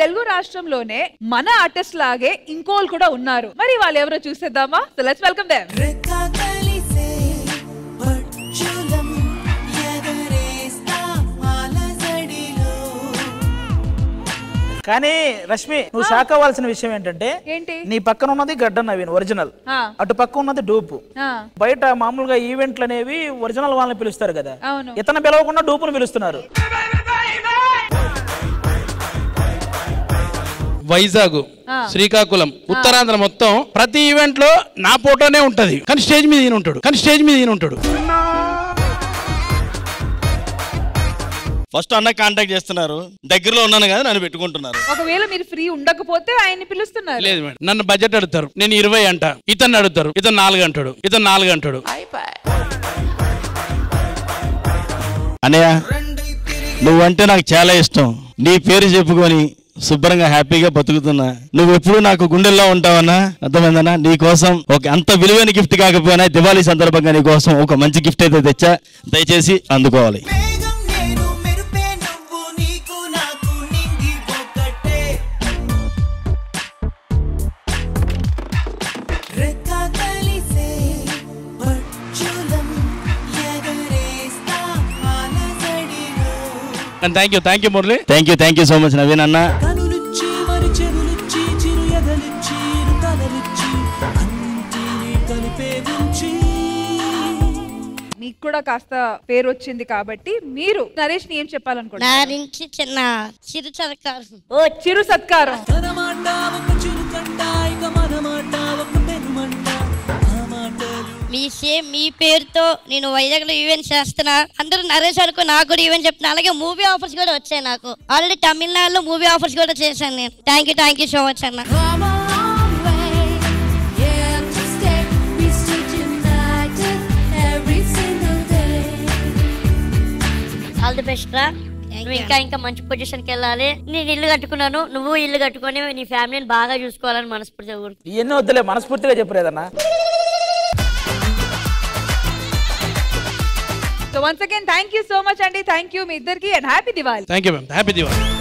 తెలుగు రాష్ట్రంలోనే మన ఆర్టిస్ట్ లాగే ఇంకోళ్ళు కూడా ఉన్నారు. మరి వాళ్ళు ఎవరో చూసేద్దామా? So let's welcome them. కానీ రష్మి నువ్వు షాక్ అవ్వాల్సిన విషయం ఏంటంటే నీ పక్కన ఉన్నది గడ్డ నవీన్ ఒరిజినల్, అటు పక్క ఉన్నది డూపు. బయట మామూలుగా ఈవెంట్లు అనేవి ఒరిజినల్ వాళ్ళని పిలుస్తారు కదా, ఇతను పిలవకుండా డూపును పిలుస్తున్నారు. వైజాగ్, శ్రీకాకుళం, ఉత్తరాంధ్ర మొత్తం ప్రతి ఈవెంట్ లో నా ఫోటోనే ఉంటది, కానీ స్టేజ్ మీద ఈయన ఉంటాడు. ఫస్ట్ అన్న కాంటాక్ట్ చేస్తున్నారు, దగ్గరలో ఉన్నాను కదా నన్ను పెట్టుకుంటున్నారు. ఒకవేళ మీరు ఫ్రీ ఉండకపోతే ఆయన్ని పిలుస్తున్నారు. లేదు మేడం, నన్ను బడ్జెట్ అడుగుతారు, నేను 20 అంట, ఇతన్ని అడుగుతారు, ఇతను 4 అంటాడు. అన్నయ్య నువ్వంటే నాకు చాలా ఇష్టం, నీ పేరు చెప్పుకొని శుభ్రంగా హ్యాపీగా బతుకుతున్నా. నువ్వు ఎప్పుడు నాకు గుండెల్లో ఉంటావన్నా, అర్థమైందన్నా. నీ కోసం ఒక అంత విలువైన గిఫ్ట్ కాకపోయినా దివాళీ సందర్భంగా నీ కోసం ఒక మంచి గిఫ్ట్ అయితే తెచ్చా, దయచేసి అందుకోవాలి. Thank you Murali. Thank you so much Naveen అన్న. మీకు కూడా కాస్త పేరు వచ్చింది కాబట్టి మీరు నరేష్ ని ఏం చెప్పాలనుకుంటున్నారు? నా నుంచి చిన్న చిరు సత్కారం. మీ పేరుతో నేను వైజాగ్ లో ఈవెంట్ చేస్తున్నా, అందరూ నరేష్ అనుకో, నాకు కూడా ఈవెంట్ చెప్తున్నా. అలాగే మూవీ ఆఫర్స్ కూడా వచ్చాయి నాకు. ఆల్రెడీ తమిళనాడులో మూవీ ఆఫర్స్ కూడా చేశాను నేను. థ్యాంక్ యూ సో మచ్ అన్న. ఆల్ ది బెస్ట్ రా, నువ్వు ఇంకా మంచి పొజిషన్ కి వెళ్ళాలి. నేను ఇల్లు కట్టుకున్నాను, నువ్వు ఇల్లు కట్టుకొని నీ ఫ్యామిలీని బాగా చూసుకోవాలని మనస్ఫూర్తిగా కోరుకుంటున్నాను. ఇవన్నీ వద్దులే, మనస్ఫూర్తిగా చెప్పలేదన్నా. So once again, thank you so much, Andy. Thank you, మీ ఇద్దరికి, and happy Diwali. Thank you, ma'am. Happy Diwali.